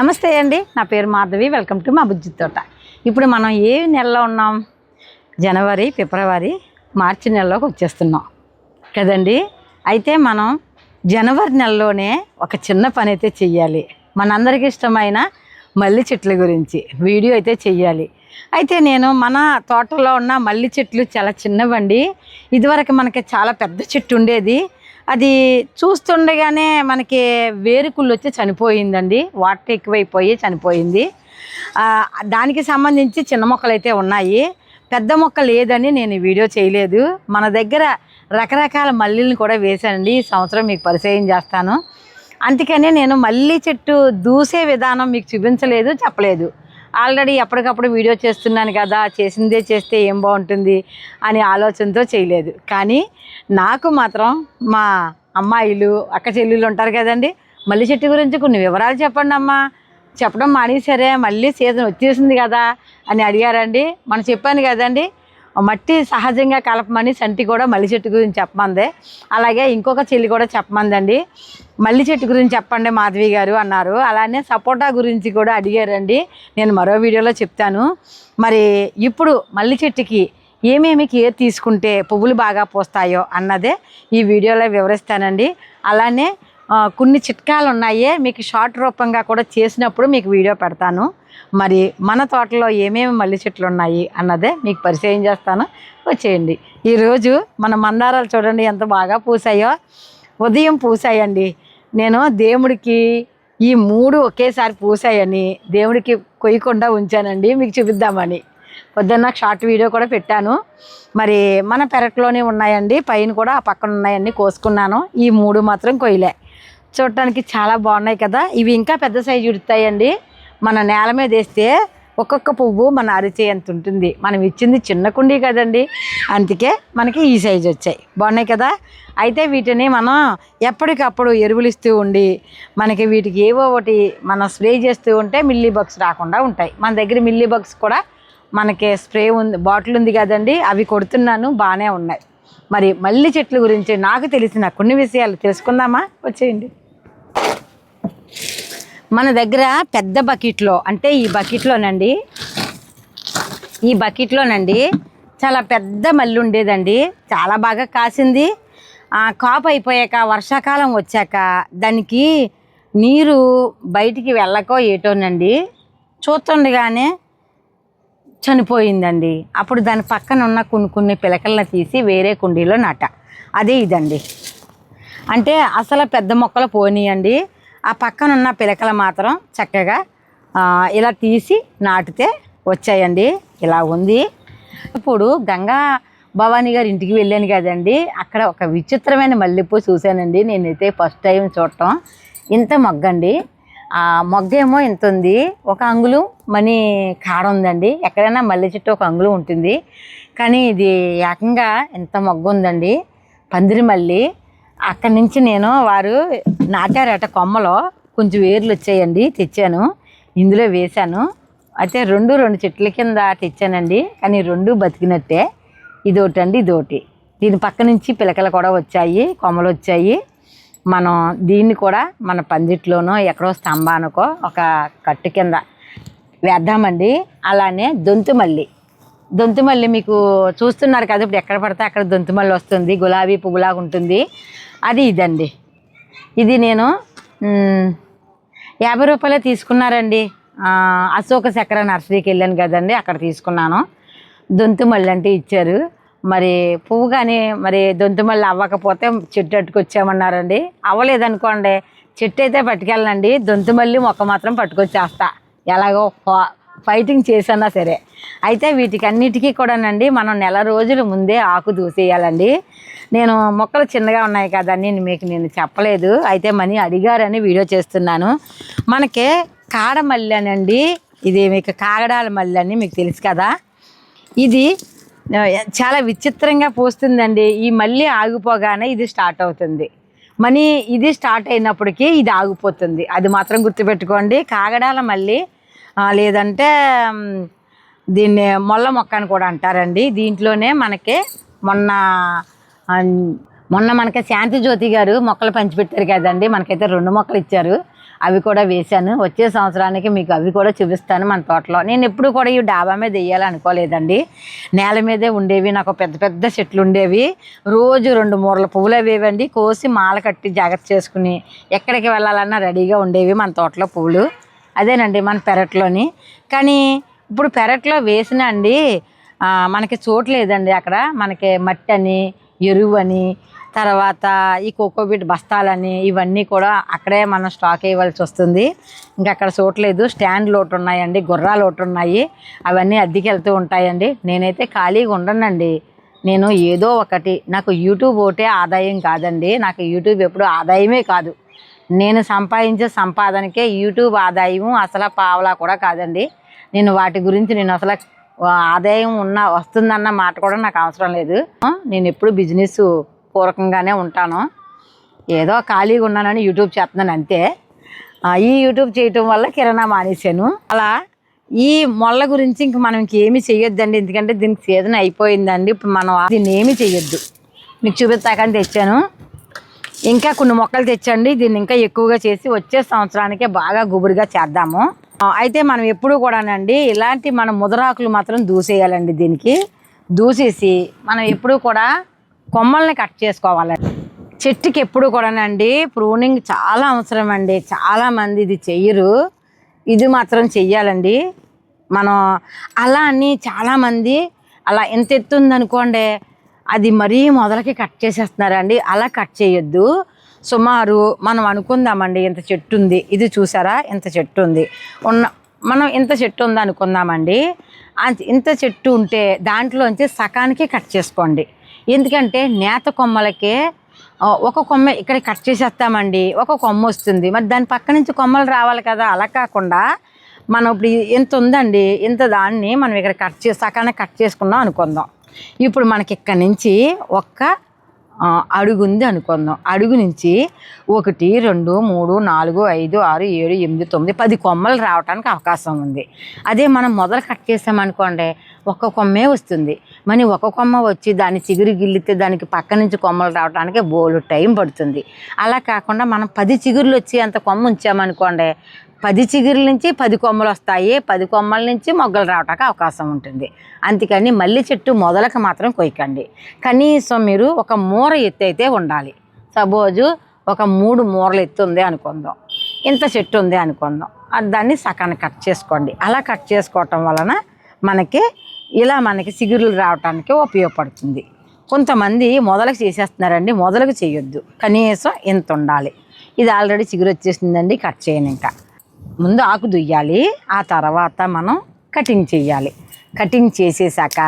నమస్తే అండి, నా పేరు మాధవి. వెల్కమ్ టు మా బుజ్జి తోట. ఇప్పుడు మనం ఏ నెలలో ఉన్నాం? జనవరి, ఫిబ్రవరి, మార్చి నెలలోకి వచ్చేస్తున్నాం కదండి. అయితే మనం జనవరి నెలలోనే ఒక చిన్న పని అయితే చెయ్యాలి. మనందరికీ ఇష్టమైన మల్లి చెట్ల గురించి వీడియో అయితే చెయ్యాలి. అయితే నేను మన తోటలో ఉన్న మల్లి చెట్లు చాలా చిన్నవండి. ఇదివరకు మనకి చాలా పెద్ద చెట్టు ఉండేది. అది చూస్తుండగానే మనకి వేరుకుళ్ళు వచ్చి చనిపోయిందండి. వాటర్ ఎక్కువైపోయి చనిపోయింది. దానికి సంబంధించి చిన్న మొక్కలు అయితే ఉన్నాయి, పెద్ద మొక్క లేదని నేను ఈ వీడియో చేయలేదు. మన దగ్గర రకరకాల మల్లిని కూడా వేశానండి. ఈ సంవత్సరం మీకు పరిచయం చేస్తాను. అందుకనే నేను మల్లి చెట్టు దూసే విధానం మీకు చూపించలేదు, చెప్పలేదు. ఆల్రెడీ ఎప్పటికప్పుడు వీడియో చేస్తున్నాను కదా, చేసిందే చేస్తే ఏం బాగుంటుంది అనే ఆలోచనతో చేయలేదు. కానీ నాకు మాత్రం మా అమ్మాయిలు, అక్క చెల్లెళ్ళు ఉంటారు కదండి, మల్లి చెట్టు గురించి కొన్ని వివరాలు చెప్పండి అమ్మా, చెప్పడం మానేసరే, మళ్ళీ సీజన్ వచ్చేసింది కదా అని అడిగారండి. మనం చెప్పాను కదండి, మట్టి సహజంగా కలపమని సంటి కూడా మల్లి చెట్టు గురించి చెప్పమంది. అలాగే ఇంకొక చెల్లి కూడా చెప్పమందండి, మల్లి చెట్టు గురించి చెప్పండి మాధవి గారు అన్నారు. అలానే సపోటా గురించి కూడా అడిగారండి. నేను మరో వీడియోలో చెప్తాను. మరి ఇప్పుడు మల్లి చెట్టుకి ఏమేమి కేర్ తీసుకుంటే పువ్వులు బాగా పూస్తాయో అన్నదే ఈ వీడియోలో వివరిస్తానండి. అలానే కొన్ని చిట్కాలు ఉన్నాయి, మీకు షార్ట్ రూపంగా కూడా చేసినప్పుడు మీకు వీడియో పెడతాను. మరి మన తోటలో ఏమేమి మల్లి చెట్లు ఉన్నాయి అన్నదే మీకు పరిచయం చేస్తాను, వచ్చేయండి. ఈరోజు మన మందారాలు చూడండి ఎంత బాగా పూసాయో. ఉదయం పూసాయండి. నేను దేవుడికి ఈ 3 ఒకేసారి పూసాయని దేవుడికి కొయ్యకుండా ఉంచానండి, మీకు చూపిద్దామని. పొద్దున్న షార్ట్ వీడియో కూడా పెట్టాను. మరి మన పెరట్లోనే ఉన్నాయండి, పైన కూడా ఆ పక్కన ఉన్నాయన్నీ కోసుకున్నాను. ఈ 3 మాత్రం కొయ్యలే. చూడటానికి చాలా బాగున్నాయి కదా. ఇవి ఇంకా పెద్ద సైజు ఉడుతాయండి. మన నేల మీద వేస్తే ఒక్కొక్క పువ్వు మన అరిచేయంత ఉంటుంది. మనం ఇచ్చింది చిన్న కుండీ కదండి, అందుకే మనకి ఈ సైజు వచ్చాయి. బాగున్నాయి కదా. అయితే వీటిని మనం ఎప్పటికప్పుడు ఎరువులు ఇస్తూ ఉండి మనకి వీటికి ఏవో ఒకటి మనం స్ప్రే చేస్తూ ఉంటే మిల్లీ బగ్స్ రాకుండా ఉంటాయి. మన దగ్గర మిల్లీ బగ్స్ కూడా మనకి స్ప్రే ఉంది, బాటిల్ ఉంది కదండి, అవి కొడుతున్నాను, బాగానే ఉన్నాయి. మరి మల్లి చెట్ల గురించి నాకు తెలిసిన కొన్ని విషయాలు తెలుసుకుందామా, వచ్చేయండి. మన దగ్గర పెద్ద బకెట్లో, అంటే ఈ బకెట్లోనండి చాలా పెద్ద మల్లి ఉండేదండి. చాలా బాగా కాసింది. కాపు అయిపోయాక వర్షాకాలం వచ్చాక దానికి నీరు బయటికి వెళ్ళకో ఏటోనండి, చూస్తుండగానే చనిపోయిందండి. అప్పుడు దాని పక్కన ఉన్న కొన్ని పిలకలను తీసి వేరే కుండీలో నాట. అదే ఇదండి. అంటే అసలు పెద్ద మొక్కలు పోనీయండి, ఆ పక్కన ఉన్న పిలకలు మాత్రం చక్కగా ఇలా తీసి నాటితే వచ్చాయండి. ఇలా ఉంది. ఇప్పుడు గంగా భవానీ గారి ఇంటికి వెళ్ళాను కదండి, అక్కడ ఒక విచిత్రమైన మల్లెపూ చూశానండి. నేనైతే ఫస్ట్ టైం చూడటం. ఇంత మొగ్గండి, ఆ మొగ్గేమో ఇంత ఉంది. ఒక అంగుళం మనీ కాడ ఉందండి. ఎక్కడైనా మల్లె చెట్టు ఒక అంగుళం ఉంటుంది, కానీ ఇది ఏకంగా ఇంత మొగ్గ ఉందండి. పందిరి మల్లి. అక్కడి నుంచి నేను వారు నాటారట కొమ్మలో, కొంచెం వేర్లు వచ్చాయండి, తెచ్చాను, ఇందులో వేశాను. అయితే రెండు చెట్ల కింద తెచ్చానండి, కానీ 2 బతికినట్టే. ఇదొకటి అండి, ఇదొకటి. దీని పక్క నుంచి పిలకలు కూడా వచ్చాయి, కొమ్మలు వచ్చాయి. మనం దీన్ని కూడా మన పందిట్లోనో ఎక్కడో స్తంభానికో ఒక కట్టు కింద వేద్దామండి. అలానే దొంతుమల్లి మీకు చూస్తున్నారు కదా, ఇప్పుడు ఎక్కడ పడితే అక్కడ దొంతుమల్లి వస్తుంది, గులాబీ పువ్వులాగా ఉంటుంది. అది ఇదండి. ఇది నేను 50 రూపాయలే తీసుకున్నారండి. అశోక చక్ర నర్సరీకి వెళ్ళాను కదండి, అక్కడ తీసుకున్నాను. దొంతుమల్లి అంటే ఇచ్చారు. మరి పువ్వు కానీ మరి దొంతుమల్లి అవ్వకపోతే చెట్టు అట్టుకొచ్చామన్నారండి. అవ్వలేదనుకోండి చెట్టు అయితే పట్టుకెళ్ళండి, దొంతుమల్లి మొక్క మాత్రం పట్టుకొచ్చేస్తా, ఎలాగో ఫైటింగ్ చేసన్నా సరే. అయితే వీటికి అన్నిటికీ కూడానండి మనం నెల రోజుల ముందే ఆకు దూసేయాలండి. నేను మొక్కలు చిన్నగా ఉన్నాయి కదా అని మీకు నేను చెప్పలేదు, అయితే మనీ అడిగారని వీడియో చేస్తున్నాను. మనకి కాడమల్లి అనండి, ఇది మీకు కాగడాల మల్లి అని మీకు తెలుసు కదా. ఇది చాలా విచిత్రంగా పూస్తుందండి. ఈ మల్లి ఆగిపోగానే ఇది స్టార్ట్ అవుతుంది. మనీ ఇది స్టార్ట్ అయినప్పటికీ ఇది ఆగిపోతుంది, అది మాత్రం గుర్తుపెట్టుకోండి. కాగడాల మల్లి లేదంటే దీన్ని మొల్ల మొక్క అని కూడా అంటారండి. దీంట్లోనే మనకి మొన్న మనకి శాంతి జ్యోతి గారు మొక్కలు పంచిపెట్టారు కదండి, మనకైతే 2 మొక్కలు ఇచ్చారు. అవి కూడా వేశాను. వచ్చే సంవత్సరానికి మీకు అవి కూడా చూపిస్తాను మన తోటలో. నేను ఎప్పుడు కూడా ఈ డాబా మీద వేయాలనుకోలేదండి. నేల మీదే ఉండేవి. నాకు పెద్ద పెద్ద చెట్లు ఉండేవి. రోజు 2 మూరల పువ్వులు అవేవండి. కోసి మాల కట్టి జాగ్రత్త చేసుకుని ఎక్కడికి వెళ్ళాలన్నా రెడీగా ఉండేవి మన తోటలో పువ్వులు. అదేనండి మన పెరట్లోని. కానీ ఇప్పుడు పెరట్లో వేసినా అండి మనకి చోటు లేదండి. అక్కడ మనకి మట్టి అని, ఎరువు అని, తర్వాత ఈ కోకోబీట్ బస్తాలని ఇవన్నీ కూడా అక్కడే మనం స్టాక్ వేయవలసి వస్తుంది. ఇంకా అక్కడ చూడలేదు. స్టాండ్లు ఒకటి ఉన్నాయండి, గుర్రాలు ఒకటి ఉన్నాయి. అవన్నీ అద్దెకి వెళ్తూ ఉంటాయండి. నేనైతే ఖాళీగా ఉండనండి. నేను ఏదో ఒకటి, నాకు యూట్యూబ్ ఒకటే ఆదాయం కాదండి. నాకు యూట్యూబ్ ఎప్పుడు ఆదాయమే కాదు. నేను సంపాదించే సంపాదనకే యూట్యూబ్ ఆదాయం అసలు పావలా కూడా కాదండి. నేను వాటి గురించి నేను అసలు ఆదాయం వస్తుందన్న మాట కూడా నాకు అవసరం లేదు. నేను ఎప్పుడు బిజినెస్ పూర్వకంగానే ఉంటాను. ఏదో ఖాళీగా ఉన్నానని యూట్యూబ్ చేస్తున్నాను అంతే. ఈ యూట్యూబ్ చేయటం వల్ల కిరాణా మానేశాను. అలా ఈ మొళ్ళ గురించి ఇంక మనం ఇంకేమీ చెయ్యొద్దండి. ఎందుకంటే దీనికి సీజన్ అయిపోయిందండి. ఇప్పుడు మనం దీన్ని ఏమీ చెయ్యొద్దు. మీకు చూపిస్తాకని తెచ్చాను. ఇంకా కొన్ని మొక్కలు తెచ్చండి. దీన్ని ఇంకా ఎక్కువగా చేసి వచ్చే సంవత్సరానికే బాగా గుబురుగా చేద్దాము. అయితే మనం ఎప్పుడు కూడానండి ఇలాంటి మన ముదరాకులు మాత్రం దూసేయాలండి. దీనికి దూసేసి మనం ఎప్పుడు కూడా కొమ్మల్ని కట్ చేసుకోవాలండి. చెట్టుకి ఎప్పుడు కూడానండి ప్రూనింగ్ చాలా అవసరం అండి. చాలామంది ఇది చెయ్యరు. ఇది మాత్రం చెయ్యాలండి. మనం అలా అని చాలామంది అలా ఎంత ఎత్తుందనుకోండి అది మరీ మొదలకి కట్ చేసేస్తున్నారండి. అలా కట్ చేయొద్దు. సుమారు మనం అనుకుందామండి ఇంత చెట్టు ఉంది. ఇది చూసారా ఇంత చెట్టు ఉంది. మనం ఇంత చెట్టు ఉంది అనుకుందామండి. ఇంత చెట్టు ఉంటే దాంట్లోంచి సకానికి కట్ చేసుకోండి. ఎందుకంటే నేత కొమ్మలకే ఒక కొమ్మ ఇక్కడ కట్ చేసేస్తామండి, ఒక కొమ్మ వస్తుంది. మరి దాని పక్క నుంచి కొమ్మలు రావాలి కదా. అలా కాకుండా మనం ఇప్పుడు ఇంత ఉందండి, ఇంత దాన్ని మనం ఇక్కడ సకానికి కట్ చేసుకున్నాం అనుకుందాం. ఇప్పుడు మనకి ఇక్కడ నుంచి అడుగు ఉంది అనుకుందాం. అడుగు నుంచి 1 2 3 4 5 6 7 8 9 10 కొమ్మలు రావడానికి అవకాశం ఉంది. అదే మనం మొదలు కట్ చేసామనుకోండి ఒక్క కొమ్మే వస్తుంది. మరి ఒక కొమ్మ వచ్చి దాన్ని చిగురు గిల్లితే దానికి పక్క నుంచి కొమ్మలు రావడానికి బోలు టైం పడుతుంది. అలా కాకుండా మనం 10 చిగురులు వచ్చి అంత కొమ్మ ఉంచామనుకోండి 10 చిగురుల నుంచి 10 కొమ్మలు వస్తాయి. 10 కొమ్మల నుంచి మొగ్గలు రావడానికి అవకాశం ఉంటుంది. అందుకని మల్లి చెట్టు మొదలకు మాత్రం కొయ్యకండి. కనీసం మీరు ఒక మూర ఎత్తు అయితే ఉండాలి. సపోజు ఒక 3 మూరలు ఎత్తు ఉంది అనుకుందాం, ఇంత చెట్టు ఉంది అనుకుందాం. దాన్ని సకాన్ని కట్ చేసుకోండి. అలా కట్ చేసుకోవటం వలన మనకి చిగురులు రావడానికి ఉపయోగపడుతుంది. కొంతమంది మొదలకు చేసేస్తున్నారండి. మొదలకు చేయొద్దు. కనీసం ఇంత ఉండాలి. ఇది ఆల్రెడీ చిగురు వచ్చేసిందండి. కట్ చేయను. ఇంకా ముందు ఆకు దుయ్యాలి. ఆ తర్వాత మనం కటింగ్ చేయాలి. కటింగ్ చేసేసాక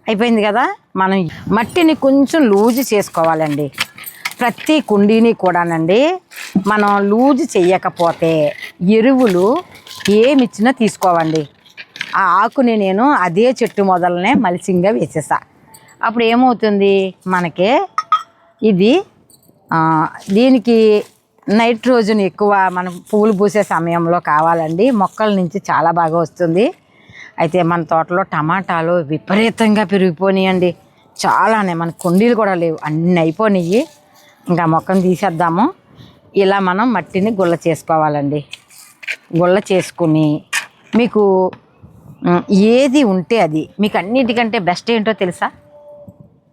అయిపోయింది కదా. మనం మట్టిని కొంచెం లూజు చేసుకోవాలండి. ప్రతి కుండీని కూడానండి మనం లూజు చెయ్యకపోతే ఎరువులు ఏమిచ్చినా తీసుకోవండి. ఆ ఆకుని నేను అదే చెట్టు మొదలనే మల్చింగ్గా వేసేసా. అప్పుడు ఏమవుతుంది మనకి ఇది దీనికి నైట్రోజన్ ఎక్కువ మనం పూలు పూసే సమయంలో కావాలండి. మొక్కల నుంచి చాలా బాగా వస్తుంది. అయితే మన తోటలో టమాటాలు విపరీతంగా పెరిగిపోయినాయండి. చాలానే మన కుండీలు కూడా లేవు, అన్నీ అయిపోయినాయి. ఇంకా మొక్కను తీసేద్దాము. ఇలా మనం మట్టిని గుల్ల చేసుకోవాలండి. గుల్ల చేసుకుని మీకు ఏది ఉంటే అది, మీకు అన్నిటికంటే బెస్ట్ ఏంటో తెలుసా?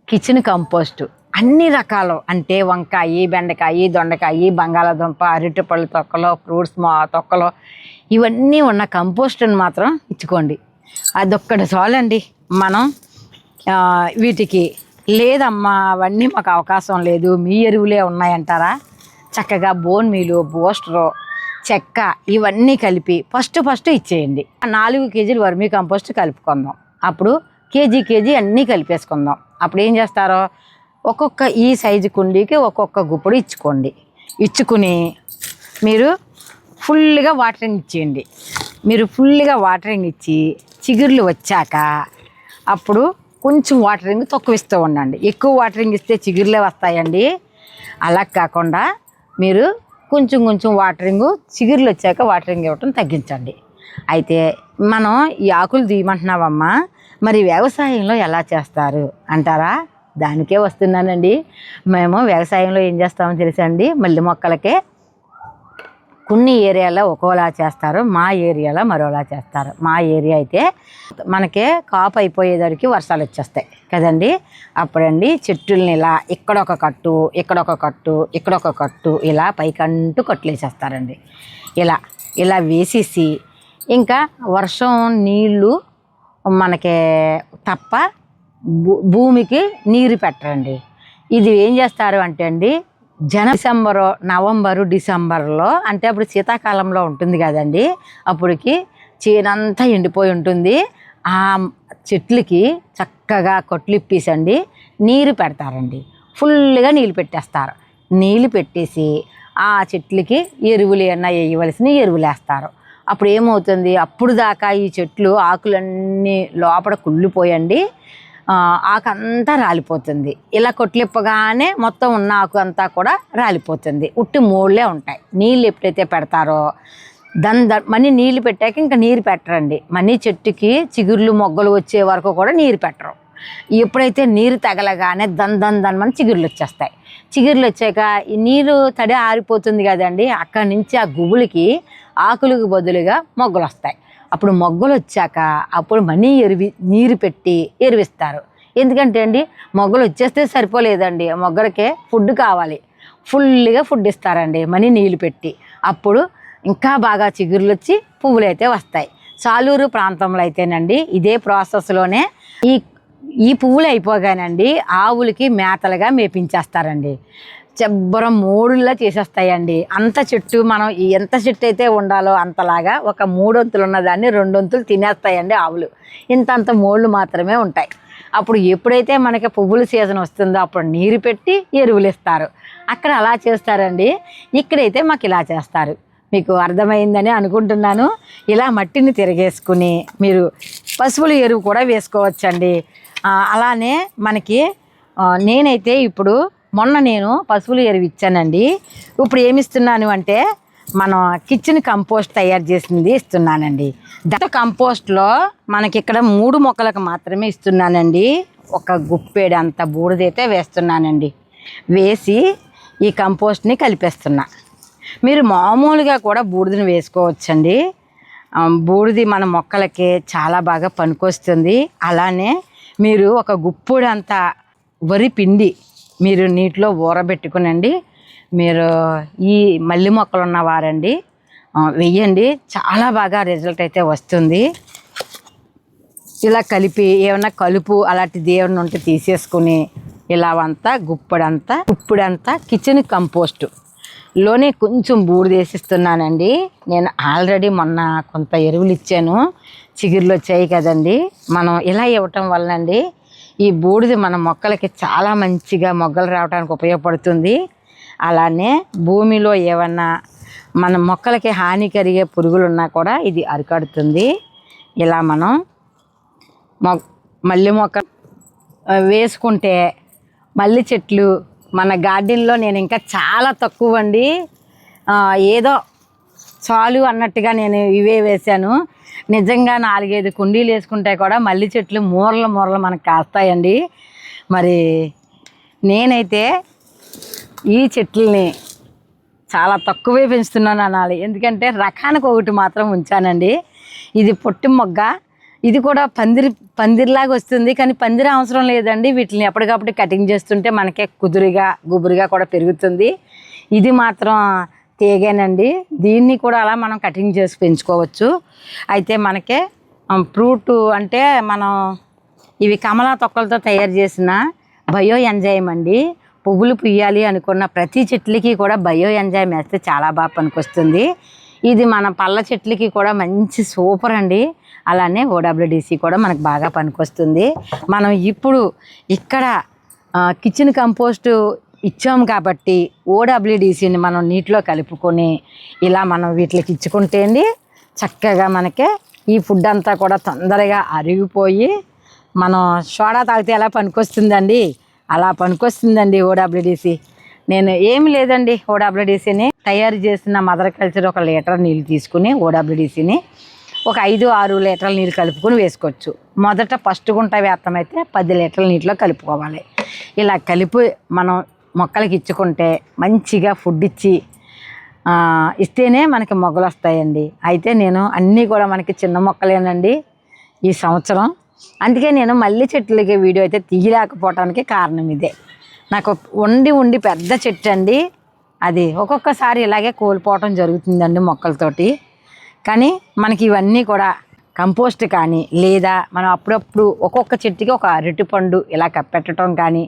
Kitchen compost. అన్ని రకాలు అంటే వంకాయ, బెండకాయ, దొండకాయ, బంగాళాదుంప, అరటిపళ్ళు తొక్కలు, ఫ్రూట్స్ తొక్కలు ఇవన్నీ ఉన్న కంపోస్టుని మాత్రం ఇచ్చుకోండి. అదొక్కటి చాలండి. మనం వీటికి లేదమ్మా అవన్నీ మాకు అవకాశం లేదు, మీ ఎరువులే ఉన్నాయంటారా? చక్కగా బోన్ మీలు, బూస్టరు, చెక్క ఇవన్నీ కలిపి ఫస్ట్ ఇచ్చేయండి. 4 కేజీలు వర్మీ కంపోస్ట్ కలుపుకుందాం. అప్పుడు కేజీ అన్నీ కలిపేసుకుందాం. అప్పుడు ఏం చేస్తారో ఒక్కొక్క ఈ సైజు కుండీకి ఒక్కొక్క గుప్పుడు ఇచ్చుకోండి. ఇచ్చుకుని మీరు ఫుల్గా వాటరింగ్ ఇచ్చేయండి. మీరు ఫుల్గా వాటరింగ్ ఇచ్చి చిగుర్లు వచ్చాక అప్పుడు కొంచెం వాటరింగ్ తక్కువ ఇస్తూ ఉండండి. ఎక్కువ వాటరింగ్ ఇస్తే చిగుర్లే వస్తాయండి. అలా కాకుండా మీరు కొంచెం వాటరింగు చిగుర్లు వచ్చాక వాటరింగ్ ఇవ్వటం తగ్గించండి. అయితే మనం ఈ ఆకులు తీయమంటున్నావమ్మా, మరి వ్యవసాయంలో ఎలా చేస్తారు అంటారా? దానికే వస్తున్నానండి. మేము వ్యవసాయంలో ఏం చేస్తామో తెలుసా అండి? మల్లి మొక్కలకే కొన్ని ఏరియాలో ఒక్కోలా చేస్తారు, మా ఏరియాలో మరోలా చేస్తారు. మా ఏరియా అయితే మనకి కాపు అయిపోయేసరికి వర్షాలు వచ్చేస్తాయి కదండి. అప్పుడండి చెట్టుల్ని ఇలా ఇక్కడొక కట్టు, ఇక్కడొక కట్టు, ఇక్కడొక కట్టు ఇలా పైకంటూ కట్లు వేసేస్తారండి. ఇలా ఇలా వేసేసి ఇంకా వర్షం నీళ్ళు మనకి తప్ప భూమికి నీరు పెట్టరండి. ఇది ఏం చేస్తారు అంటే అండి, నవంబరు డిసెంబర్లో అంటే అప్పుడు శీతాకాలంలో ఉంటుంది కదండి. అప్పటికి చేనంతా ఎండిపోయి ఉంటుంది. ఆ చెట్లకి చక్కగా కొట్లిప్పేసండి నీరు పెడతారండి. ఫుల్గా నీళ్ళు పెట్టేస్తారు. నీళ్ళు పెట్టేసి ఆ చెట్లకి ఎరువులు ఏమన్నా వేయవలసిన ఎరువులు వేస్తారు. అప్పుడు ఏమవుతుంది, అప్పుడు దాకా ఈ చెట్లు ఆకులన్నీ లోపల కుళ్ళిపోయండి, ఆకంతా రాలిపోతుంది. ఇలా కొట్లిప్పగానే మొత్తం ఉన్న ఆకు అంతా కూడా రాలిపోతుంది. ఉట్టి మూళ్ళే ఉంటాయి. నీళ్ళు ఎప్పుడైతే పెడతారో మనీ నీళ్ళు పెట్టాక ఇంకా నీరు పెట్టరండి. మనీ చెట్టుకి చిగుర్లు మొగ్గలు వచ్చే వరకు కూడా నీరు పెట్టరు. ఎప్పుడైతే నీరు తగలగానే దన్ చిగుర్లు వచ్చేస్తాయి. చిగుర్లు వచ్చాక ఈ నీరు తడి ఆరిపోతుంది కదండి, అక్కడి నుంచి ఆ గుబులకి ఆకులకు బదులుగా మొగ్గలు వస్తాయి. అప్పుడు మొగ్గలు వచ్చాక అప్పుడు మనీ నీరు పెట్టి ఎరువిస్తారు. ఎందుకంటే అండి మొగ్గలు వచ్చేస్తే సరిపోలేదండి, మొగ్గలకే ఫుడ్ కావాలి. ఫుల్గా ఫుడ్ ఇస్తారండి మనీ నీళ్ళు పెట్టి. అప్పుడు ఇంకా బాగా చిగుర్లు వచ్చి పువ్వులు అయితే వస్తాయి. సాలూరు ప్రాంతంలో అయితేనండి ఇదే ప్రాసెస్లోనే ఈ పువ్వులు అయిపోగానండి ఆవులకి మేతలుగా మేపించేస్తారండి. చెబ్బరం మూడుల్లా చేసేస్తాయండి. అంత చెట్టు మనం ఎంత చెట్టు అయితే ఉండాలో అంతలాగా ఒక 3 వంతులు ఉన్నదాన్ని 2 వంతులు తినేస్తాయండి ఆవులు. ఇంతంత మోళ్ళు మాత్రమే ఉంటాయి. అప్పుడు ఎప్పుడైతే మనకి పువ్వుల సీజన్ వస్తుందో అప్పుడు నీరు పెట్టి ఎరువులు ఇస్తారు. అక్కడ అలా చేస్తారండి. ఇక్కడైతే మాకు ఇలా చేస్తారు. మీకు అర్థమైందని అనుకుంటున్నాను. ఇలా మట్టిని తిరిగేసుకుని మీరు పశువుల ఎరువు కూడా వేసుకోవచ్చండి. అలానే మనకి నేనైతే ఇప్పుడు నేను పశువుల ఎరువు ఇచ్చానండి. ఇప్పుడు ఏమిస్తున్నాను అంటే మనం కిచెన్ కంపోస్ట్ తయారు చేసింది ఇస్తున్నానండి. కంపోస్ట్లో మనకి ఇక్కడ 3 మొక్కలకు మాత్రమే ఇస్తున్నానండి. ఒక గుప్పెడు అంత బూడిదైతే వేస్తున్నానండి. వేసి ఈ కంపోస్ట్ని కలిపేస్తున్నా. మీరు మామూలుగా కూడా బూడిదని వేసుకోవచ్చండి. బూడిది మన మొక్కలకి చాలా బాగా పనికొస్తుంది. అలానే మీరు ఒక గుప్పుడు అంత వరి పిండి మీరు నీటిలో ఊరబెట్టుకునండి. మీరు ఈ మల్లి మొక్కలు ఉన్నవారండి వెయ్యండి, చాలా బాగా రిజల్ట్ అయితే వస్తుంది. ఇలా కలిపి ఏమన్నా కలుపు అలాంటిది ఏమన్నా ఉంటే తీసేసుకుని ఇలా అంతా గుప్పుడంతా కిచెన్ కంపోస్టులోనే కొంచెం బూడిద వేసిస్తున్నానండి. నేను ఆల్రెడీ మొన్న కొంత ఎరువులు ఇచ్చాను, చిగుర్లు వచ్చాయి కదండి. మనం ఇలా ఇవ్వటం వలనండి ఈ బూడిద మన మొక్కలకి చాలా మంచిగా మొగ్గలు రావడానికి ఉపయోగపడుతుంది. అలానే భూమిలో ఏమన్నా మన మొక్కలకి హాని కలిగే పురుగులు ఉన్నా కూడా ఇది అరికడుతుంది. ఇలా మనం మల్లి మొక్క వేసుకుంటే మల్లి చెట్లు మన గార్డెన్లో నేను ఇంకా చాలా తక్కువ అండి, ఏదో చాలు అన్నట్టుగా నేను ఇవే వేశాను. నిజంగా 4-5 కుండీలు వేసుకుంటే కూడా మల్లి చెట్లు మూరలు మనకు కాస్తాయండి. మరి నేనైతే ఈ చెట్లని చాలా తక్కువే పెంచుతున్నాను అనాలి. ఎందుకంటే రకానికి ఒకటి మాత్రం ఉంచానండి. ఇది పొట్టి మొగ్గ, ఇది కూడా పందిరిలాగా వస్తుంది. కానీ పందిరి అవసరం లేదండి. వీటిని ఎప్పటికప్పుడు కటింగ్ చేస్తుంటే మనకే గుబురుగా కూడా పెరుగుతుంది. ఇది మాత్రం తీగేనండి. దీన్ని కూడా అలా మనం కటింగ్ చేసి పెంచుకోవచ్చు. అయితే మనకే ఫ్రూట్ అంటే మనం ఇవి కమలా తొక్కలతో తయారు చేసిన బయో ఎంజైమ్ అండి. పువ్వులు పుయ్యాలి అనుకున్న ప్రతి చెట్లకి కూడా బయో ఎంజైమ్ వేస్తే చాలా బాగా పనికొస్తుంది. ఇది మన పళ్ళ చెట్లకి కూడా మంచి సూపర్ అండి. అలానే ఓడబ్ల్యూడిసి కూడా మనకు బాగా పనికొస్తుంది. మనం ఇప్పుడు ఇక్కడ కిచెన్ కంపోస్ట్ ఇచ్చాము కాబట్టి ఓడబ్ల్యూడిసిని మనం నీటిలో కలుపుకొని ఇలా మనం వీటికి ఇచ్చుకుంటే అండి చక్కగా మనకి ఈ ఫుడ్ అంతా కూడా తొందరగా అరిగిపోయి మనం సోడా తాగితే ఎలా పనికొస్తుందండి అలా పనికొస్తుందండి ఓడబ్ల్యూడిసి. నేను ఏమి లేదండి, ఓడబ్ల్యూడిసిని తయారు చేసిన మదర్ కల్చర్ 1 లీటర్ నీళ్ళు తీసుకుని ఓడబ్ల్యూడిసిని ఒక 5-6 లీటర్ల నీళ్ళు కలుపుకొని వేసుకోవచ్చు. మొదట ఫస్ట్ గుంట వేస్తాం అయితే 10 లీటర్ల నీటిలో కలుపుకోవాలి. ఇలా కలిపి మనం మొక్కలకి ఇచ్చుకుంటే మంచిగా ఫుడ్ ఇచ్చి ఇస్తేనే మనకి మొగ్గలు వస్తాయండి. అయితే నేను అన్నీ కూడా మనకి చిన్న మొక్కలేనండి ఈ సంవత్సరం. అందుకే నేను మల్లి చెట్లకి వీడియో అయితే తీయలేకపోవటానికి కారణం ఇదే. నాకు ఉండి పెద్ద చెట్టు అండి, అది ఒక్కొక్కసారి ఇలాగే కోల్పోవటం జరుగుతుందండి మొక్కలతోటి. కానీ మనకి ఇవన్నీ కూడా కంపోస్ట్ కానీ, లేదా మనం అప్పుడప్పుడు ఒక్కొక్క చెట్టుకి ఒక అరటిపండు ఇలా పెట్టడం కానీ,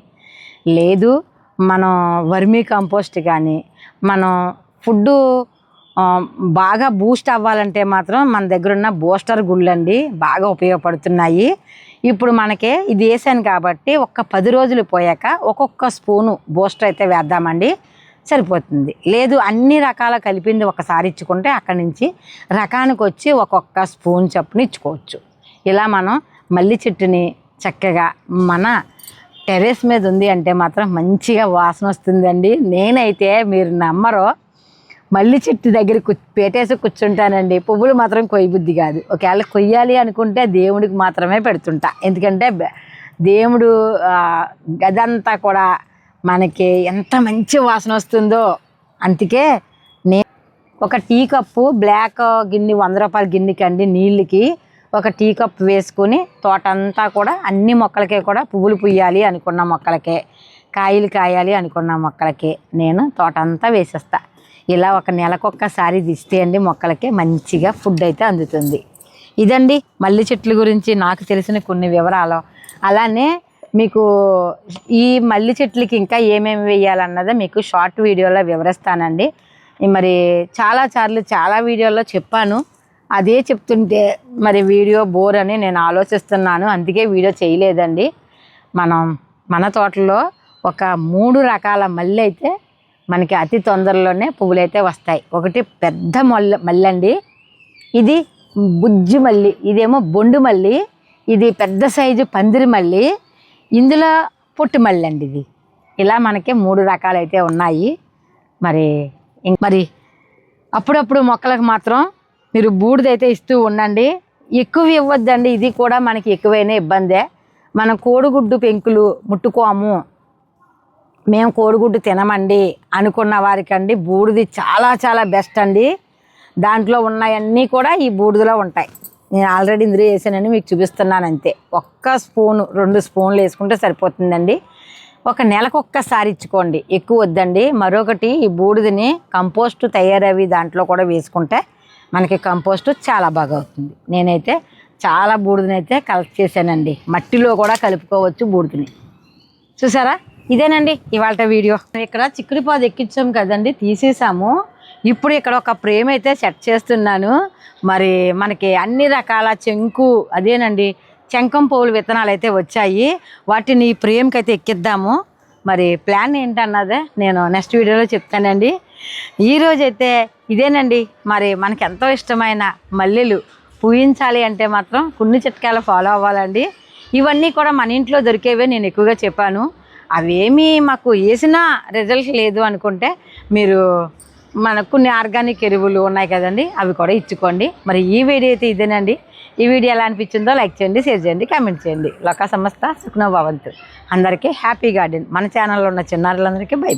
లేదు మనం వర్మీ కంపోస్ట్ కానీ, మనం ఫుడ్డు బాగా బూస్ట్ అవ్వాలంటే మాత్రం మన దగ్గర ఉన్న బూస్టర్ గుళ్ళండి బాగా ఉపయోగపడుతున్నాయి. ఇప్పుడు మనకి ఇది వేసాను కాబట్టి 10 రోజులు పోయాక ఒక్కొక్క స్పూను బూస్టర్ అయితే వేద్దామండి, సరిపోతుంది. లేదు అన్ని రకాల కలిపింది ఒకసారి ఇచ్చుకుంటే అక్కడి నుంచి రకానికి వచ్చి ఒక్కొక్క స్పూన్ చొప్పున ఇచ్చుకోవచ్చు. ఇలా మనం మల్లి చెట్టుని చక్కగా మన టెర్రస్ మీద ఉంది అంటే మాత్రం మంచిగా వాసన వస్తుందండి. నేనైతే మీరు నమ్మరో, మల్లి చెట్టు దగ్గర పెట్టేసి కూర్చుంటానండి. పువ్వులు మాత్రం కొయ్యబుద్ధి కాదు. ఒకవేళ కొయ్యాలి అనుకుంటే దేవుడికి మాత్రమే పెడుతుంటా. ఎందుకంటే దేవుడు గదంతా కూడా మనకి ఎంత మంచి వాసన వస్తుందో. అందుకే నేను ఒక టీ కప్పు బ్లాక్ గిన్నె 100 రూపాయల గిన్నెకండి నీళ్ళకి ఒక టీ కప్పు వేసుకొని తోటంతా కూడా అన్ని మొక్కలకే కూడా పువ్వులు పుయ్యాలి అనుకున్న మొక్కలకే, కాయలు కాయాలి అనుకున్న మొక్కలకే నేను తోటంతా వేసేస్తా. ఇలా ఒక నెలకొక్కసారి తీస్తే అండి మొక్కలకి మంచిగా ఫుడ్ అయితే అందుతుంది. ఇదండి మల్లి చెట్ల గురించి నాకు తెలిసిన కొన్ని వివరాలు. అలానే మీకు ఈ మల్లి చెట్లకి ఇంకా ఏమేమి వేయాలన్నదే మీకు షార్ట్ వీడియోలో వివరిస్తానండి. మరి చాలా వీడియోల్లో చెప్పాను, అదే చెప్తుంటే మరి వీడియో బోర్ అని నేను ఆలోచిస్తున్నాను. అందుకే వీడియో చేయలేదండి. మన తోటలో ఒక 3 రకాల మల్లి అయితే మనకి అతి తొందరలోనే పువ్వులైతే వస్తాయి. ఒకటి పెద్ద మల్లి అండి, ఇది బుజ్జి మల్లి, ఇదేమో బొండు మల్లి, ఇది పెద్ద సైజు పందిరి మల్లి, ఇందులో పొట్టి మల్లి అండి ఇది. ఇలా మనకి 3 రకాలైతే ఉన్నాయి. మరి అప్పుడప్పుడు మొక్కలకు మాత్రం మీరు బూడిదైతే ఇస్తూ ఉండండి. ఎక్కువ ఇవ్వద్దండి, ఇది కూడా మనకి ఎక్కువైనా ఇబ్బందే. మనం కోడిగుడ్డు పెంకులు ముట్టుకోము, మేము కోడిగుడ్డు తినమండి అనుకున్న వారికండి బూడిది చాలా బెస్ట్ అండి. దాంట్లో ఉన్నవన్నీ కూడా ఈ బూడిదలో ఉంటాయి. నేను ఆల్రెడీ ఇందులో వేసానని మీకు చూపిస్తున్నాను అంతే. 1 స్పూను 2 స్పూన్లు వేసుకుంటే సరిపోతుందండి. ఒక నెలకు ఒక్కసారి ఇచ్చుకోండి, ఎక్కువ వద్దండి. మరొకటి ఈ బూడిదని కంపోస్టు తయారవి దాంట్లో కూడా వేసుకుంటే మనకి కంపోస్టు చాలా బాగా అవుతుంది. నేనైతే చాలా బూడిదనైతే కలెక్ట్ చేశానండి. మట్టిలో కూడా కలుపుకోవచ్చు బూడిదని. చూసారా, ఇదేనండి ఇవాళ వీడియో. ఇక్కడ చిక్కుడు పాదు ఎక్కించాం కదండి, తీసేసాము. ఇప్పుడు ఇక్కడ ఒక ఫ్రేమ్ అయితే సెట్ చేస్తున్నాను. మరి మనకి అన్ని రకాల అదేనండి శంఖం పువ్వుల విత్తనాలు అయితే వచ్చాయి. వాటిని ఫ్రేమ్కి అయితే ఎక్కిద్దాము. మరి ప్లాన్ ఏంటన్నదే నేను నెక్స్ట్ వీడియోలో చెప్తానండి. ఈరోజైతే ఇదేనండి. మరి మనకి ఎంతో ఇష్టమైన మల్లెలు పూయించాలి అంటే మాత్రం కొన్ని చిట్కాలు ఫాలో అవ్వాలండి. ఇవన్నీ కూడా మన ఇంట్లో దొరికేవే నేను ఎక్కువగా చెప్పాను. అవేమీ మాకు వేసిన రిజల్ట్ లేదు అనుకుంటే మీరు మనకు కొన్ని ఆర్గానిక్ ఎరువులు ఉన్నాయి కదండి, అవి కూడా ఇచ్చుకోండి. మరి ఈ వీడియో అయితే ఇదేనండి. ఈ వీడియో ఎలా అనిపించిందో లైక్ చేయండి, షేర్ చేయండి, కామెంట్ చేయండి. లోకా సమస్త సుఖనో భవంతు. అందరికీ హ్యాపీ గార్డెన్. మన ఛానల్లో ఉన్న చిన్నారులందరికీ బై.